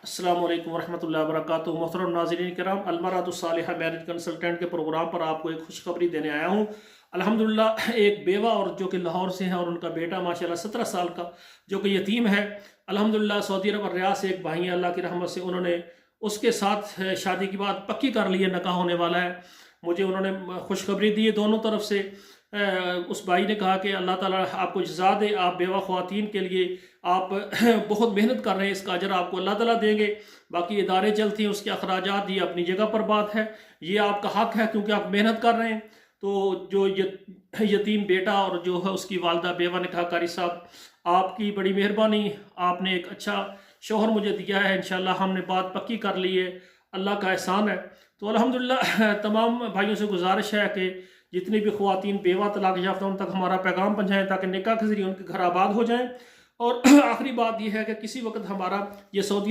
अस्सलाम वालेकुम वरहमतुल्लाहि वबरकातुहू। मोहतरम नाज़रीन किराम, अलमरातुस्सालिहा मैरिज कंसल्टेंट के प्रोग्राम पर आपको एक खुशखबरी देने आया हूँ। अल्हम्दुलिल्लाह एक बेवा और जो कि लाहौर से है और उनका बेटा माशाल्लाह 17 साल का जो कि यतीम है, अल्हम्दुलिल्लाह सऊदी अरब और रियाद से एक भाई है, अल्लाह की रहमत से उन्होंने उसके साथ शादी की बात पक्की कर ली है, निकाह होने वाला है। मुझे उन्होंने खुशखबरी दी है दोनों तरफ से। उस भाई ने कहा कि अल्लाह ताला आपको जज़ा दे, आप बेवा ख़वातीन के लिए आप बहुत मेहनत कर रहे हैं, इसका अजर आपको अल्लाह ताला देंगे। बाकी इदारे चलती हैं, उसके अखराजात, ये अपनी जगह पर बात है, ये आपका हक है क्योंकि आप मेहनत कर रहे हैं। तो जो यतीम बेटा और जो है उसकी वालदा बेवा निकाहकारी साहब, आपकी बड़ी मेहरबानी, आपने एक अच्छा शौहर मुझे दिया है। इंशाल्लाह हमने बात पक्की कर ली है, अल्लाह का एहसान है। तो अल्हम्दुलिल्लाह तमाम भाइयों से गुजारिश है कि जितनी भी ख़वातीन बेवा तलाक याफ्ता उन तक हमारा पैगाम पहुँचाएँ ताकि निकाह के ज़रिए उनके घर आबाद हो जाएँ। और आखिरी बात यह है कि किसी वक्त हमारा ये सऊदी